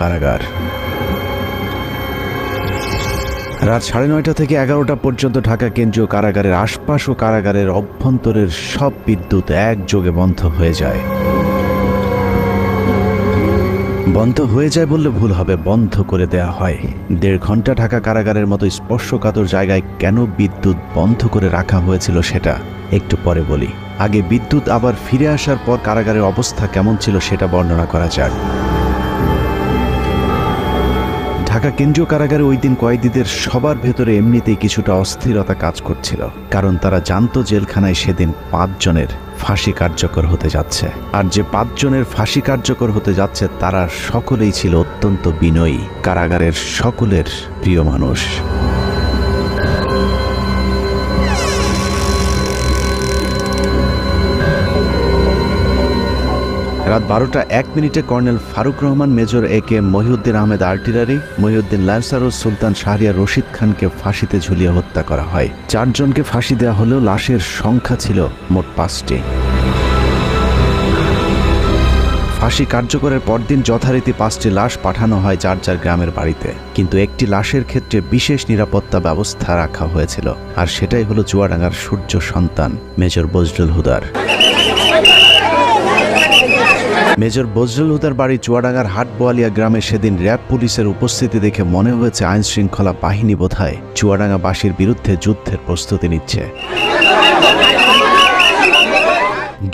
কারাগার। রাত 9:30 থেকে 11টা পর্যন্ত ঢাকা কেন্দ্রীয় কারাগারের আশপাশ ও কারাগারের অভ্যন্তরের সব বিদ্যুৎ একযোগে বন্ধ হয়ে যায়। বন্ধ হয়ে যায় বললে ভুল হবে, বন্ধ করে দেয়া হয়। 1.5 ঘন্টা ঢাকা কারাগারের মতো স্পর্শকাতর জায়গায় কেন বিদ্যুৎ বন্ধ করে রাখা হয়েছিল সেটা একটু পরে বলি। আগে বিদ্যুৎ আবার ফিরে আসার পর কারাগারের অবস্থা কেমন ছিল সেটা বর্ণনা করা যাক। ঢাকা কেন্দ্রীয় কারাগারে ওই দিন কয়েদিদের সবার ভেতরে এমনিতেই কিছুটা অস্থিরতা কাজ করছিল, কারণ তারা জানতো জেলখানায় সেদিন 5 জনের ফাঁসি কার্যকর হতে যাচ্ছে। আর যে 5 জনের ফাঁসি কার্যকর হতে যাচ্ছে তারা সকলেই ছিল অত্যন্ত বিনয়ী, কারাগারের সকলের প্রিয় মানুষ। রাত 12:01 colonel Faruk Rahman, major AK Mohiuddin Ahmed artillery, Mohiuddin lancer ও সুলতান শাহরিয়ার রশিদ খানকে ফাঁসিতে ঝুলিয়ে হত্যা করা হয়। 4 জনকে ফাঁসি দেওয়া হলেও লাশের সংখ্যা ছিল মোট 5টি। ফাঁসি কার্যকরের পরদিন যথারীতি 5টি লাশ পাঠানো হয় যার যার গ্রামের বাড়িতে, কিন্তু একটি লাশের ক্ষেত্রে বিশেষ নিরাপত্তা ব্যবস্থা রাখা হয়েছিল, আর সেটাই হলো চুয়াডাঙ্গার সূর্য সন্তান মেজর বজলুল হুদার। মেজর বজলুল হুদার বাড়ি চুয়াডাঙ্গার হাটবোয়ালিয়া গ্রামে সেদিন র্যাব পুলিশের উপস্থিতি দেখে মনে হয়েছে আইন শৃঙ্খলা বাহিনী বোধহয় চুয়াডাঙ্গাবাসীর বিরুদ্ধে যুদ্ধের প্রস্তুতি নিচ্ছে।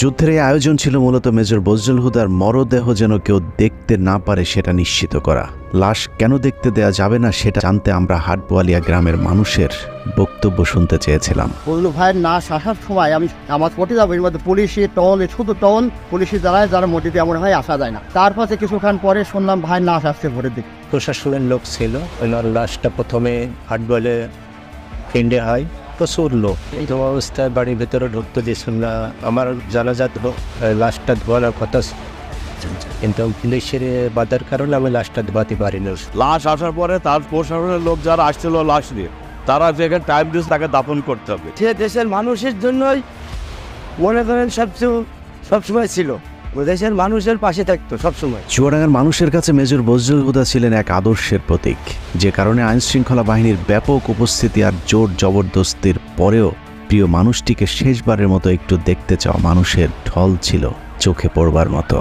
যুদ্ধের এই আয়োজন ছিল মূলত মেজর বজলুল হুদার মরদেহ যেন কেউ দেখতে না পারে সেটা নিশ্চিত করা। লাশ কেন দেখতে দেয়া যাবে না সেটা জানতে আমরা হাটবোয়ালিয়া গ্রামের মানুষের বক্তব্য শুনতে চেয়েছিলাম। বজলুল ভাইয়ের লাশ আসার সময় আমি আমার পটে যাবো, এর মধ্যে পুলিশি টহল, শুধু টহল পুলিশি দ্বারায় যারা মোটিতে এমন হয় আসা যায় না। তারপরে কিছুক্ষণ পরে শুনলাম ভাইয়ের লাশ আসছে ভোরের দিকে। প্রশাসনের লোক ছিল, ওনার লাশটা প্রথমে হাটবলে ফিন্ডে হয়, প্রচুর লোক। এই অবস্থায় বাড়ির ভেতরে ঢুকতে দিয়েছিল না। আমার জানাজাত লাশটা ধোয়ানোর কথা, কিন্তু পুলিশের বাধার কারণে আমি লাশটা ধোয়াতে পারিনি। লাশ আসার পরে তার প্রশাসনের লোক যারা আসছিল লাশ নিয়ে, তারা যেখানে টাইম দিয়েছে তাকে দাফন করতে হবে। সে দেশের মানুষের জন্যই মনে করেন সবসময় ছিল, দেশের মানুষের পাশে থাকতো সবসময়। চুয়াডাঙ্গার মানুষের কাছে মেজর বজলুল হুদা ছিলেন এক আদর্শের প্রতীক, যে কারণে আইন শৃঙ্খলা বাহিনীর ব্যাপক উপস্থিতি আর জোর জবরদস্তির পরেও প্রিয় মানুষটিকে শেষবারের মতো একটু দেখতে চাওয়া মানুষের ঢল ছিল চোখে পড়বার মতো।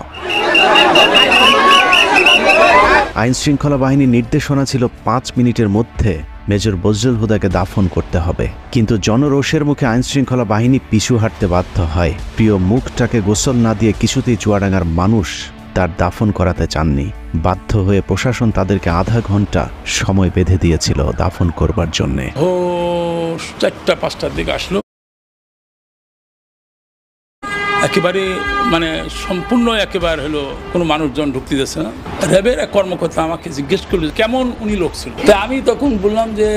আইন শৃঙ্খলা বাহিনীর নির্দেশনা ছিল 5 মিনিটের মধ্যে মেজর বজলুল হুদাকে দাফন করতে হবে, কিন্তু জনরোষের মুখে আইন শৃঙ্খলা বাহিনী পিছু হাঁটতে বাধ্য হয়। প্রিয় মুখটাকে গোসল না দিয়ে কিছুতেই চুয়াডাঙ্গার মানুষ তার দাফন করাতে চাননি। বাধ্য হয়ে প্রশাসন তাদেরকে আধা ঘন্টা সময় বেঁধে দিয়েছিল দাফন করবার জন্যে। 4টা-5টার দিকে আসলো, একেবারে মানে সম্পূর্ণ একেবারে হলো কোনো মানুষজন ঢুকতে দিচ্ছে না। র্যাবের এক কর্মকর্তা আমাকে জিজ্ঞেস করলো কেমন উনি লোক ছিল। তা আমি তখন বললাম যে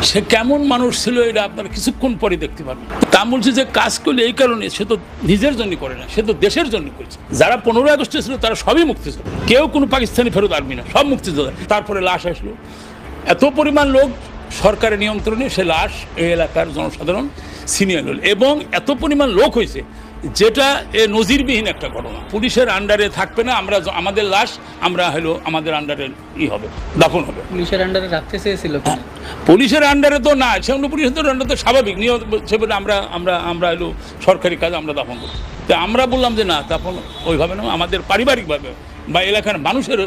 সে কেমন মানুষ ছিল এটা আপনারা কিছুক্ষণ পরে দেখতে পারবেন। তা বলছে যে কাজ করলে এই কারণে, সে তো নিজের জন্য করে না, সে তো দেশের জন্য করেছে। যারা 15 আগস্টে ছিল তারা সবই মুক্তিযোদ্ধা, কেউ কোনো পাকিস্তানি ফেরত আর্মি না, সব মুক্তিযোদ্ধা। তারপরে লাশ আসলো, এত পরিমাণ লোক সরকারের নিয়ন্ত্রণে সে লাশ এই এলাকার জনসাধারণ ছিনিয়ে নিল, এবং এত পরিমাণ লোক হয়েছে যেটা নজিরবিহীন একটা ঘটনা। পুলিশের আন্ডারে থাকবে না, আমরা আমাদের লাশ আমরা হলো আমাদের আন্ডারে হবে, দাফন হবে। পুলিশের আন্ডারে রাখতে চেয়েছিল, পুলিশের আন্ডারে তো না, সেগুলো পুলিশের আন্ডারে তো স্বাভাবিক নিয়ম, সেভাবে আমরা হলো সরকারি কাজ আমরা দাফন করি। তো আমরা বললাম যে না, দাফন ওইভাবে না, আমাদের পারিবারিকভাবে বা এলাকার মানুষের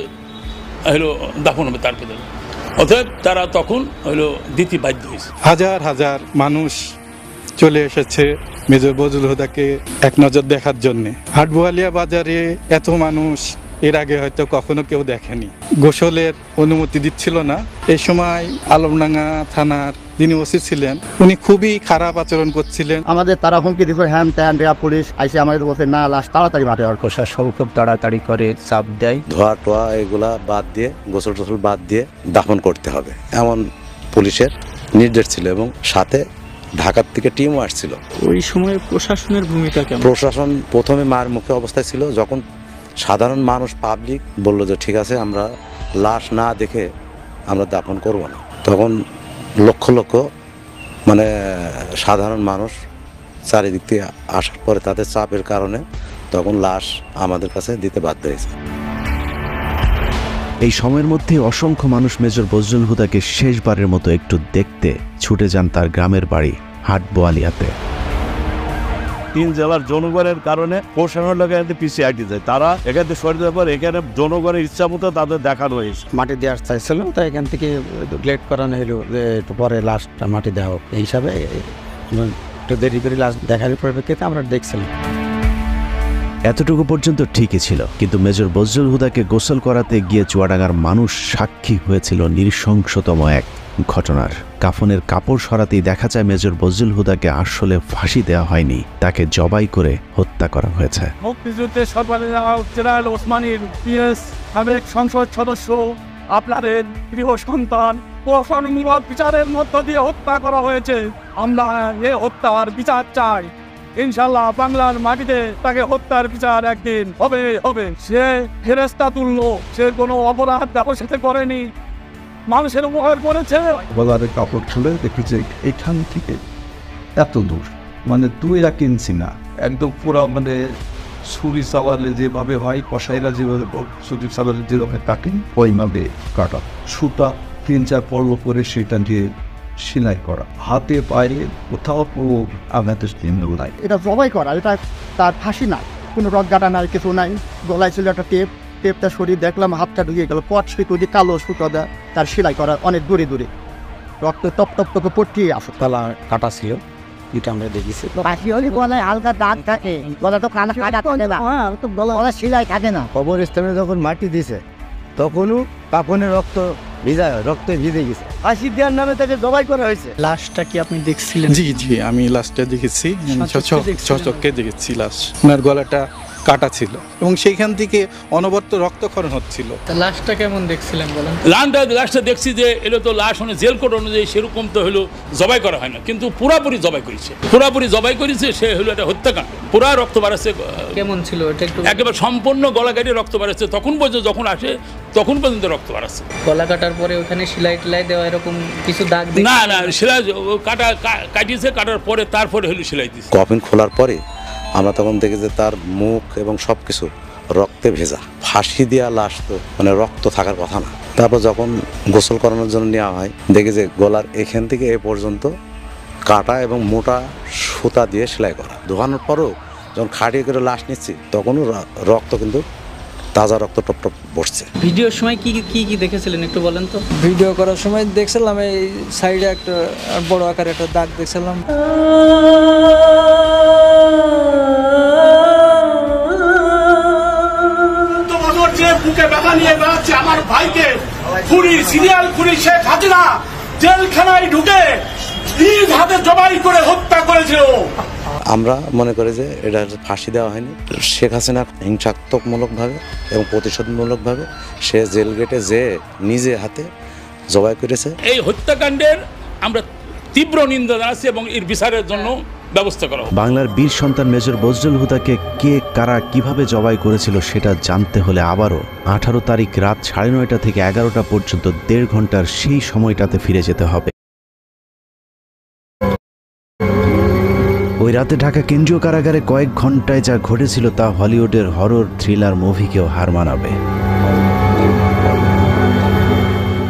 হলো দাফন হবে তার পেছনে। অর্থাৎ তারা তখন হলো দিতে বাধ্য হয়েছে। হাজার হাজার মানুষ চলে এসেছে মেজর বজলুল হুদাকে এক নজর দেখার জন্য। হাটবোয়ালিয়া বাজারে এত মানুষ এর আগে হয়তো কখনো কেউ দেখেনি। গোসলের অনুমতি দিচ্ছিল না। এই সময় আলমডাঙ্গা থানার যিনি ওসি ছিলেন উনি খুবই খারাপ আচরণ করছিলেন। আমাদের তারা হুমকি দিচ্ছে, হ্যান ত্যান রেয়া পুলিশ আইসে আমাদের বলছে না, লাশ তাড়াতাড়ি মাঠে। আর প্রশাসন খুব তাড়াতাড়ি করে চাপ দেয়, ধোয়া টোয়া এগুলা বাদ দিয়ে, গোসল টোসল বাদ দিয়ে দাফন করতে হবে এমন পুলিশের নির্দেশ ছিল, এবং সাথে ঢাকার থেকে টিমও আসছিল। ওই সময় প্রশাসনের ভূমিকা কেমন? প্রশাসন প্রথমে মার মুখে অবস্থায় ছিল, যখন সাধারণ মানুষ পাবলিক বলল যে ঠিক আছে আমরা লাশ না দেখে আমরা দাফন করব না, তখন লক্ষ লক্ষ মানে সাধারণ মানুষ চারিদিক থেকে আসার পরে তাদের চাপের কারণে তখন লাশ আমাদের কাছে দিতে বাধ্য হয়েছে। এই সময়ের মধ্যে অসংখ্য মানুষ মেজর বজলুল হুদাকে শেষবারের মতো একটু দেখতে ছুটে যান তার গ্রামের বাড়ি হাটবোয়ালিয়াতে। 3 জেলার জনগণের কারণে প্রশাসনের লোক এখানে পিছিয়ে আইতে যায়, তারা এখান থেকে সরে যাওয়ার পর এখানে জনগণের ইচ্ছা মতো তাদের দেখানো হয়েছে। মাটি দেওয়ার চাইছিল, তো এখান থেকে গ্লেড করানো হলো যে একটু পরে লাশটা মাটি দেওয়া হোক, এই হিসাবে একটু দেরি করে লাশ দেখার পরিপ্রেক্ষিতে আমরা দেখছিলাম। এতটুকু পর্যন্ত ঠিকই ছিল, কিন্তু মেজর বজলুল হুদাকে গোসল করাতে গিয়ে চুয়াডাঙ্গার মানুষ সাক্ষী হয়েছিল নৃশংসতম এক ঘটনার। কাফনের কাপড় সরাতেই দেখা যায় মেজর বজলুল হুদাকে আসলে ফাঁসি দেওয়া হয়নি, তাকে জবাই করে হত্যা করা হয়েছে। মুক্তিযুদ্ধের জেনারেল ওসমানীর পিএস সাবেক সংসদ সদস্য আপনাদের প্রিয় সন্তান প্রশাসনমূলক বিচারের মধ্য দিয়ে হত্যা করা হয়েছে। আমরা এ হত্যার বিচার চাই। ইনশাল্লাহ বাংলার মাটিতে তাকে হত্যার বিচার একদিন হবে। সে ফেরেশতা তুল্য, সে কোনো অপরাধ কারোর সাথে করেনি, মানুষের উপকার করেছে। বাজারে কাপড় খুলে দেখি যে এখান থেকে এত দূর, মানে 2 ইঞ্চি না, একদম পুরো মানে ছুরি চালালে যেভাবে হয়, কষাইরা যেভাবে ছুরি চালালে যেভাবে কাটেন ওইভাবে কাটা, সুতা 3-4 পর্ব করে সেটা দিয়ে সেলাই করা, হাতে পায়ে কোথাও কোনো আঘাতের চিহ্ন নাই। এটা জবাই করা, এটা তার ফাঁসি না, কোনো রকগাটা নাই, কিছু নাই। গলায় ছিল একটা টেপটা সরিয়ে দেখলাম হাতটা ঢুকে গেল, পট সুতো দিয়ে কালো সুতো দেয় তার সেলাই করা অনেক দূরে রক্ত টপ টপ টপে পড়তেই আসে। তালা কাটা ছিল, এটা আমরা দেখেছি। ফাঁসি হলে গলায় হালকা দাগ থাকে, গলা তো কাটা থাকে না, তো গলা সেলাই থাকে না। কবরস্থানে যখন মাটি দিছে তখনও কাফনের রক্তে ভিজে গেছে। ফাঁসি দেওয়ার নামে তাকে জবাই করা হয়েছে। লাশটা কি আপনি দেখছিলেন? জি আমি লাশটা দেখেছি, চোখে দেখেছি লাশ। ওনার গলাটা কাটা ছিল এবং সেইখান থেকে অনবরত রক্তক্ষরণ হচ্ছিল। লাশটা কেমন দেখছিলেন বলেন? লাশটা দেখছি যে এলো তো লাশ জেল কোড অনুযায়ী সেরকম তো হলো জবাই করা হয় না, কিন্তু পুরাপুরি জবাই করেছে। সে হলো একটা হত্যাকাণ্ড, পুরা রক্ত বাড়াচ্ছে। কেমন ছিল এটা একটু? একেবারে সম্পূর্ণ গলা কেটে রক্ত বাড়াচ্ছে, তখন পর্যন্ত যখন আসে তখন পর্যন্ত রক্ত বাড়াচ্ছে। গলা কাটার পরে ওখানে সেলাই টেলাই দেওয়া এরকম কিছু দাগ? না সেলাই কাটিয়েছে, কাটার পরে তারপরে হলো সেলাই দিচ্ছে। কফিন খোলার পরে আমরা তখন দেখি যে তার মুখ এবং সব কিছু রক্তে ভেজা। ফাঁসি দেওয়া লাশ তো মানে রক্ত থাকার কথা না। তারপর যখন গোসল করানোর জন্য নেওয়া হয়, দেখি যে গলার এখান থেকে এ পর্যন্ত কাটা এবং মোটা সুতা দিয়ে সেলাই করা। ধোয়ানোর পরও যখন খাটিয়ে করে লাশ নিচ্ছি তখনও রক্ত কিন্তু তাজা রক্ত টপ টপ বসছে। ভিডিওর সময় কি দেখেছিলেন একটু বলেন তো? ভিডিও করার সময় দেখছিলাম এই সাইডে একটা বড় আকারে একটা দাগ দেখছিলাম। বুকে ব্যথা নিয়ে বেড়াচ্ছে আমার ভাইকে সিরিয়াল খুনি শেখ হাসিনা জেলখানায় ঢুকে নিজ হাতে জবাই করে হত্যা করেছিল। আমরা মনে করি যে এটা ফাঁসি দেওয়া হয়নি, শেখ হাসিনা হিংসাত্মকমূলকভাবে এবং প্রতিশোধমূলকভাবে সে জেল গেটে যে নিজে হাতে জবাই করেছে। এই হত্যাকাণ্ডের আমরা তীব্র নিন্দা জানাচ্ছি এবং এর বিচারের জন্য ব্যবস্থা করা হবে। বাংলার বীর সন্তান মেজর বজলুল হুদাকে কে কারা কিভাবে জবাই করেছিল সেটা জানতে হলে আবারও 18 তারিখ রাত 9:30 থেকে 11টা পর্যন্ত 1.5 ঘন্টার সেই সময়টাতে ফিরে যেতে হবে। ওই রাতে ঢাকা কেন্দ্রীয় কারাগারে কয়েক ঘন্টায় যা ঘটেছিল তা হলিউডের হরর থ্রিলার মুভিকেও হার মানাবে।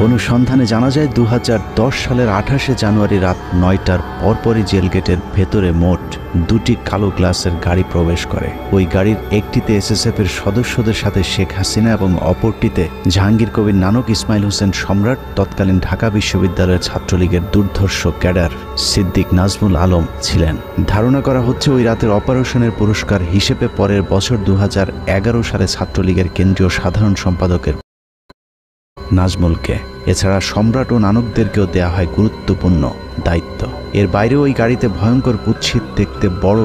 অনুসন্ধানে জানা যায় 2010 সালের 28শে জানুয়ারি রাত 9টার পরপরই জেলগেটের ভেতরে মোট 2টি কালো গ্লাসের গাড়ি প্রবেশ করে। ওই গাড়ির একটিতে এসএসএফের সদস্যদের সাথে শেখ হাসিনা এবং অপরটিতে জাহাঙ্গীর কবির নানক, ইসমাইল হোসেন সম্রাট, তৎকালীন ঢাকা বিশ্ববিদ্যালয়ের ছাত্রলীগের দুর্ধর্ষ ক্যাডার সিদ্দিক নাজমুল আলম ছিলেন। ধারণা করা হচ্ছে ওই রাতের অপারেশনের পুরস্কার হিসেবে পরের বছর 2011 সালে ছাত্রলীগের কেন্দ্রীয় সাধারণ সম্পাদকের নাজমুলকে, এছাড়া সম্রাট ও নানকদেরকেও দেয়া হয় গুরুত্বপূর্ণ দায়িত্ব। এর বাইরে ওই গাড়িতে ভয়ঙ্কর কুৎসিত দেখতে বড়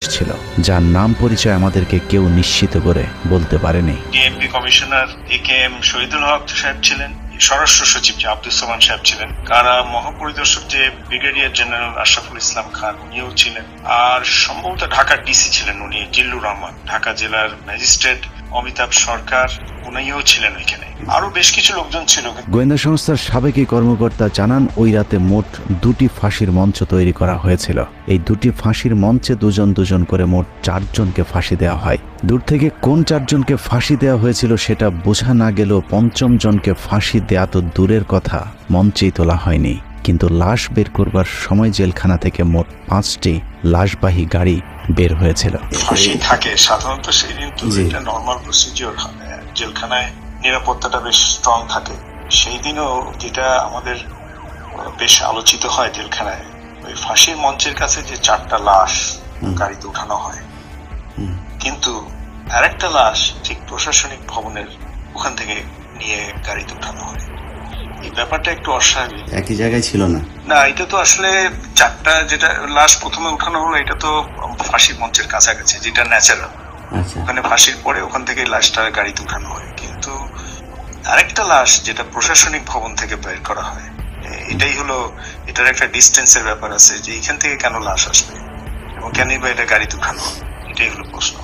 ছিল, যার নাম পরিচয় আমাদেরকে কেউ নিশ্চিত করে বলতে পারেনি। ডিএমপি কমিশনার একেএম শহীদুল হক সাহেব ছিলেন, স্বরাষ্ট্র সচিব যে আব্দুল সামান সাহেব ছিলেন, কারা মহাপরিদর্শক যে ব্রিগেডিয়ার জেনারেল আশরাফুল ইসলাম খান উনিও ছিলেন, আর সম্ভবত ঢাকার ডিসি ছিলেন উনি জিল্লুর রহমান, ঢাকা জেলার ম্যাজিস্ট্রেট অমিতাভ সরকার, উনিও ছিলেন ওইখানে, আরো বেশ কিছু লোকজন ছিল। গোয়েন্দা সংস্থার সাবেক এই কর্মকর্তা জানান, ওই রাতে মোট 2টি ফাঁসির মঞ্চ তৈরি করা হয়েছিল। এই 2টি ফাঁসির মঞ্চে দুজন দুজন করে মোট 4 জনকে ফাঁসি দেওয়া হয়। দূর থেকে কোন 4 জনকে ফাঁসি দেওয়া হয়েছিল সেটা বোঝা না গেলেও 5ম জনকে ফাঁসি দেয়া তো দূরের কথা, মঞ্চেই তোলা হয়নি। কিন্তু লাশ বের করবার সময় জেলখানা থেকে মোট 5টি লাশবাহী গাড়ি বের হয়েছিল। ফাঁসি থাকে সাধারণত সেই দিন, তো এটা নর্মাল প্রসিজিওর। জেলখানায় নিরাপত্তাটা বেশ স্ট্রং থাকে। সেই দিনও যেটা আমাদের বেশ আলোচিত হয় জেলখানায়, ওই ফাঁসির মঞ্চের কাছে যে 4টা লাশ গাড়িতে উঠানো হয়, কিন্তু আরেকটা লাশ ঠিক প্রশাসনিক ভবনের ওখান থেকে নিয়ে গাড়িতে উঠানো হয়। এই ব্যাপারটা একটু অস্বাভাবিক। একই জায়গায় ছিল না। না, এটা তো আসলে 4টা যেটা লাশ প্রথমে উঠানো হলো, এটা তো ফাঁসির মঞ্চের কাছাকাছি, যেটা ন্যাচারাল। ওখানে ফাঁসির পরে ওখান থেকে লাশটা গাড়িতে উঠানো হয়। কিন্তু আরেকটা লাশ যেটা প্রশাসনিক ভবন থেকে বের করা হয়, এটাই হলো, এটার একটা ডিস্টেন্সের ব্যাপার আছে, যে এখান থেকে কেন লাশ আসবে এবং কেনই বা এটা গাড়িতে উঠানো হবে, এটাই হলো প্রশ্ন।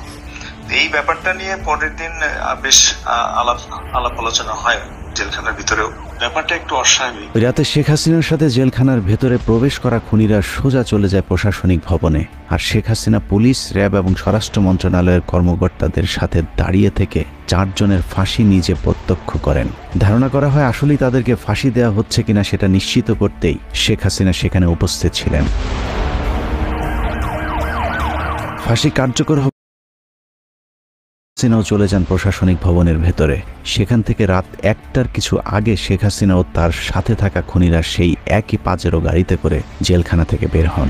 এই ব্যাপারটা নিয়ে পরের দিন বেশ আলাপ আলোচনা হয় জেলখানার ভিতরেও। ব্যাপারটা একটু অস্বাভাবিক। রাতে শেখ হাসিনার সাথে জেলখানার ভেতরে প্রবেশ করা খুনিরা সোজা চলে যায় প্রশাসনিক ভবনে। আর শেখ হাসিনা পুলিশ, র্যাব এবং স্বরাষ্ট্র মন্ত্রণালয়ের কর্মকর্তাদের সাথে দাঁড়িয়ে থেকে 4 জনের ফাঁসি নিজে প্রত্যক্ষ করেন। ধারণা করা হয় আসলেই তাদেরকে ফাঁসি দেওয়া হচ্ছে কিনা সেটা নিশ্চিত করতেই শেখ হাসিনা সেখানে উপস্থিত ছিলেন। ফাঁসি কার্যকর হাসিনাও চলে যান প্রশাসনিক ভবনের ভেতরে। সেখান থেকে রাত 1টার কিছু আগে শেখ হাসিনা ও তার সাথে থাকা খুনিরা সেই একই পাজেরো গাড়িতে করে জেলখানা থেকে বের হন।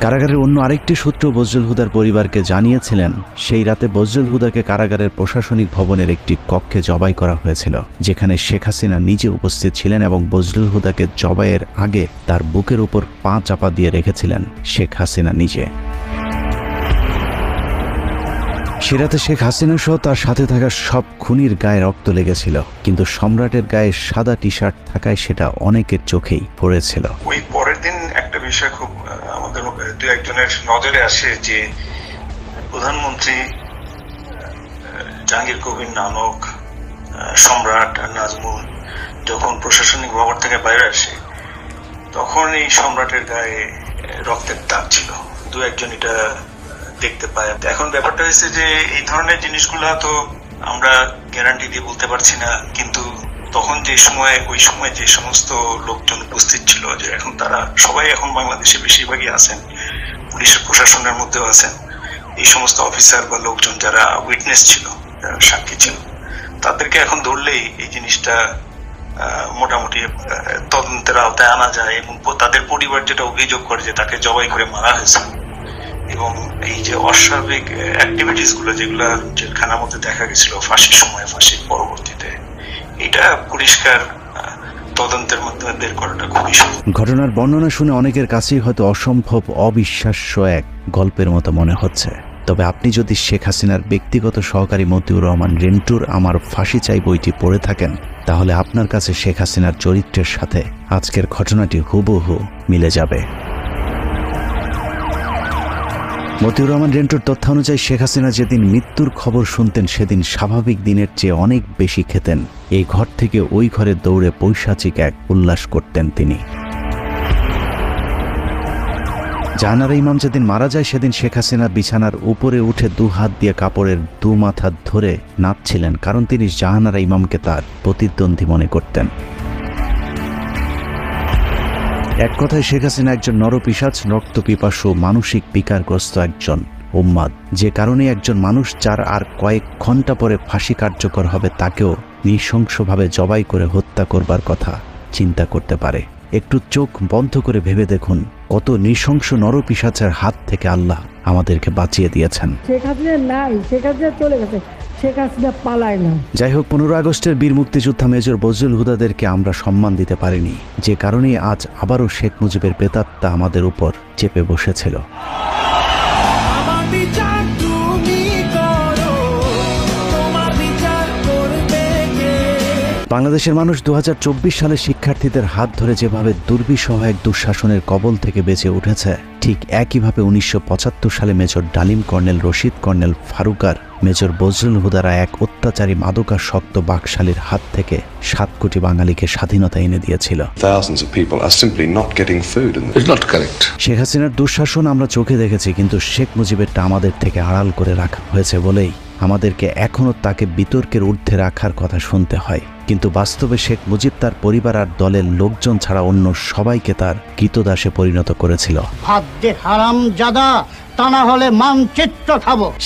কারাগারের অন্য আরেকটি সূত্র বজলুল হুদার পরিবারকে জানিয়েছিলেন, সেই রাতে বজলুল হুদাকে কারাগারের প্রশাসনিক ভবনের একটি কক্ষে জবাই করা হয়েছিল, যেখানে শেখ হাসিনা নিজে উপস্থিত ছিলেন এবং বজলুল হুদাকে জবাইয়ের আগে তার বুকের উপর পা চাপা দিয়ে রেখেছিলেন শেখ হাসিনা নিজে। সে রাতে শেখ হাসিনা সহ তার সাথে থাকা সব খুনির গায়ে রক্ত লেগেছিল, কিন্তু সম্রাটের গায়ে সাদা টি শার্ট থাকায় সেটা অনেকের চোখেই পড়েছিল। ওই পরের দিন একটা বিষয় খুব আমাদের 2 একজনের নজরে আসে, যে প্রধানমন্ত্রী জাহাঙ্গীর কবির নানক, সম্রাট নাজমুল যখন প্রশাসনিক ভবন থেকে বাইরে আসে, তখন এই সম্রাটের গায়ে রক্তের দাগ ছিল। 2 একজন এটা দেখতে পায়। এখন ব্যাপারটা হয়েছে যে এই ধরনের জিনিসগুলো তো আমরা গ্যারান্টি দিয়ে বলতে পারছি না, কিন্তু তখন ওই সময় যে সমস্ত লোকজন উপস্থিত ছিল, যে এখন তারা সবাই এখন বাংলাদেশে বেশিরভাগই আছেন, পুলিশের প্রশাসনের মধ্যেও আছেন, এই সমস্ত অফিসার বা লোকজন যারা উইটনেস ছিল, যারা সাক্ষী ছিল, তাদেরকে এখন ধরলেই এই জিনিসটা মোটামুটি তদন্তের আওতায় আনা যায়। এবং তাদের পরিবার যেটা অভিযোগ করে যে তাকে জবাই করে মারা হয়েছে, এবং এই যে অস্বাভাবিক অ্যাক্টিভিটিস গুলো যেগুলো জেলখানার মধ্যে দেখা গেছিল ফাঁসির সময়, ফাঁসির পরবর্তীতে, এটা পরিষ্কার তদন্তের মাধ্যমে বের করাটা খুবই সহজ। ঘটনার বর্ণনা শুনে অনেকের কাছেই হয়তো অসম্ভব, অবিশ্বাস্য এক গল্পের মতো মনে হচ্ছে। তবে আপনি যদি শেখ হাসিনার ব্যক্তিগত সহকারী মতিউর রহমান রিন্টুর আমার ফাঁসি চাই বইটি পড়ে থাকেন, তাহলে আপনার কাছে শেখ হাসিনার চরিত্রের সাথে আজকের ঘটনাটি হুবহু মিলে যাবে। মতিউর রহমান রেন্টুর তথ্য অনুযায়ী শেখ হাসিনা যেদিন মৃত্যুর খবর শুনতেন, সেদিন স্বাভাবিক দিনের চেয়ে অনেক বেশি খেতেন। এই ঘর থেকে ওই ঘরে দৌড়ে পৈশাচিক এক উল্লাস করতেন তিনি। জাহানারা ইমাম যেদিন মারা যায়, সেদিন শেখ হাসিনা বিছানার উপরে উঠে 2 হাত দিয়ে কাপড়ের 2 মাথা ধরে নাচছিলেন, কারণ তিনি জাহানারা ইমামকে তার প্রতিদ্বন্দ্বী মনে করতেন। এক কথায় শেখ হাসিনা একজন নরপিশাচ, রক্তপিপাসু, মানসিক বিকারগ্রস্ত একজন উম্মাদ, যে কারণে একজন মানুষ যার আর কয়েক ঘন্টা পরে ফাঁসি কার্যকর হবে, তাকেও নৃশংসভাবে জবাই করে হত্যা করবার কথা চিন্তা করতে পারে। একটু চোখ বন্ধ করে ভেবে দেখুন, কত নৃশংস নরপিশাচের হাত থেকে আল্লাহ আমাদেরকে বাঁচিয়ে দিয়েছেন। শেখ হাসিনা নাই, শেখ হাসিনা চলে গেছে, শেখ হাসিনা পালায় না। যাই হোক, 15 আগস্টের বীর মুক্তিযোদ্ধা মেজর বজলুল হুদাদেরকে আমরা সম্মান দিতে পারিনি, যে কারণে আজ আবারও শেখ মুজিবের প্রেতাত্মা আমাদের উপর চেপে বসেছিল। বাংলাদেশের মানুষ 2024 সালে শিক্ষার্থীদের হাত ধরে যেভাবে দুর্বিষহ এক দুঃশাসনের কবল থেকে বেঁচে উঠেছে, ঠিক একইভাবে 1975 সালে major Dalim, colonel Rashid, colonel ফারুকার, মেজর বজলুল হুদারা এক অত্যাচারী মাদকাসক্ত বাকশালীর হাত থেকে 7 কোটি বাঙালিকে স্বাধীনতা এনে দিয়েছিল। শেখ হাসিনার দুঃশাসন আমরা চোখে দেখেছি, কিন্তু শেখ মুজিবেরটা আমাদের থেকে আড়াল করে রাখা হয়েছে বলেই আমাদেরকে এখনও তাকে বিতর্কের ঊর্ধ্বে রাখার কথা শুনতে হয়। কিন্তু বাস্তবে শেখ মুজিব তার পরিবার আর দলের লোকজন ছাড়া অন্য সবাইকে তার কৃতদাসে পরিণত করেছিল।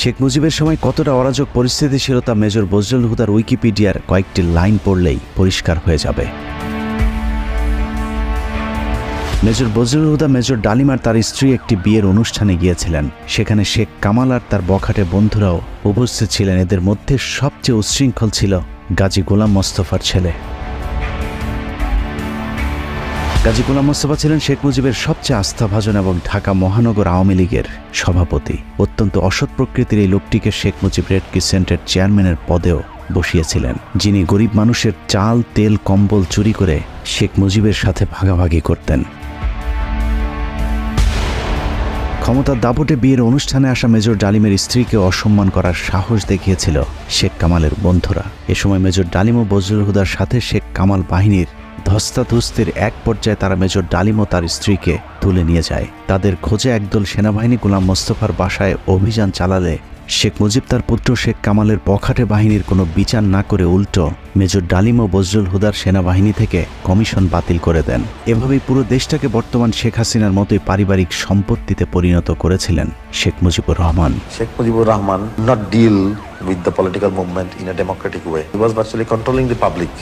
শেখ মুজিবের সময় কতটা অরাজক পরিস্থিতি ছিল তা মেজর বজলুল হুদার উইকিপিডিয়ার কয়েকটি লাইন পড়লেই পরিষ্কার হয়ে যাবে। মেজর বজলুল হুদা মেজর ডালিম আর তার স্ত্রী একটি বিয়ের অনুষ্ঠানে গিয়েছিলেন। সেখানে শেখ কামাল আর তার বখাটে বন্ধুরাও উপস্থিত ছিলেন। এদের মধ্যে সবচেয়ে উচ্ছৃঙ্খল ছিল গাজী গোলাম মোস্তফার ছেলে। গাজী গোলাম মোস্তফা ছিলেন শেখ মুজিবের সবচেয়ে আস্থাভাজন এবং ঢাকা মহানগর আওয়ামী লীগের সভাপতি। অত্যন্ত অসৎ প্রকৃতির এই লোকটিকে শেখ মুজিব রেড ক্রিসেন্টের চেয়ারম্যানের পদেও বসিয়েছিলেন, যিনি গরিব মানুষের চাল, তেল, কম্বল চুরি করে শেখ মুজিবের সাথে ভাগাভাগি করতেন। ক্ষমতার দাপটে বিয়ের অনুষ্ঠানে আসা মেজর ডালিমের স্ত্রীকে অসম্মান করার সাহস দেখিয়েছিল শেখ কামালের বন্ধুরা। এ সময় মেজর ডালিম ও বজলুল হুদার সাথে শেখ কামাল বাহিনীর ধস্তাধস্তির এক পর্যায়ে তারা মেজর ডালিম ও তার স্ত্রীকে তুলে নিয়ে যায়। তাদের খোঁজে একদল সেনাবাহিনী গোলাম মোস্তফার বাসায় অভিযান চালালে শেখ মুজিব তার পুত্র শেখ কামালের বখাটে বাহিনীর কোনো বিচার না করে উল্টো মেজর ডালিম ও বজলুল হুদার সেনাবাহিনী থেকে কমিশন বাতিল করে দেন। এভাবেই পুরো দেশটাকে বর্তমান শেখ হাসিনার মতোই পারিবারিক সম্পত্তিতে পরিণত করেছিলেন Sheikh Mujibur Rahman. Sheikh Mujibur Rahman not deal with the political movement in a democratic way. He was virtually controlling the public,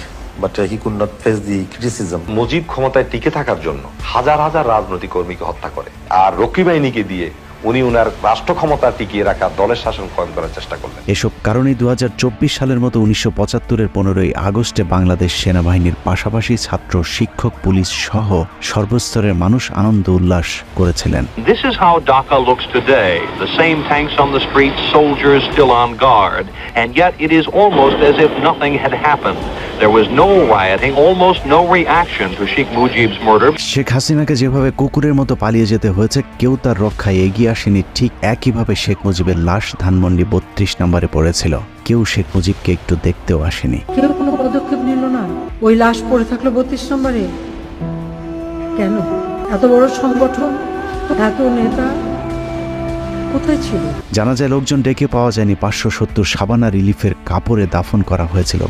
but he could not face the criticism. Mujib ক্ষমতায় টিকে থাকার জন্য হাজার হাজার রাজনৈতিক কর্মীকে হত্যা করে, আর রক্ষী বাহিনীকে দিয়ে উনি ওনার রাষ্ট্র ক্ষমতা টিকিয়ে রাখা দলের শাসন কায়েম করার চেষ্টা করলেন। এসব কারণেই 2024 সালের মতো 1975-এর 15ই আগস্টে বাংলাদেশ সেনাবাহিনীর পাশাপাশি ছাত্র, শিক্ষক, পুলিশ সহ সর্বস্তরের মানুষ আনন্দ উল্লাস করেছিলেন। This is how Dhaka looks today. The same tanks on the streets, soldiers still on guard, and yet it is almost as if nothing had happened. There was no rioting, almost no reaction to Sheikh Mujib's murder. Sheikh হাসিনাকে যেভাবে কুকুরের মতো পালিয়ে যেতে হয়েছে, কেউ তার রক্ষায় এগিয়ে আসেনি। ঠিক একইভাবে শেখ মুজিবের লাশ ধানমন্ডি 32 নম্বরে পড়েছিল। কেউ শেখ মুজিবকে একটু দেখতেও আসেনি। কেউ কোনো পদক্ষেপ নিল না। ওই লাশ পড়ে থাকলো 32 নম্বরে। কেন? এত বড় সংগঠন, এত নেতা কোথায় ছিল? জানা যায় লোকজন ডেকে পাওয়া যায়নি। 570 সাবানা রিলিফের কাপড়ে দাফন করা হয়েছিল।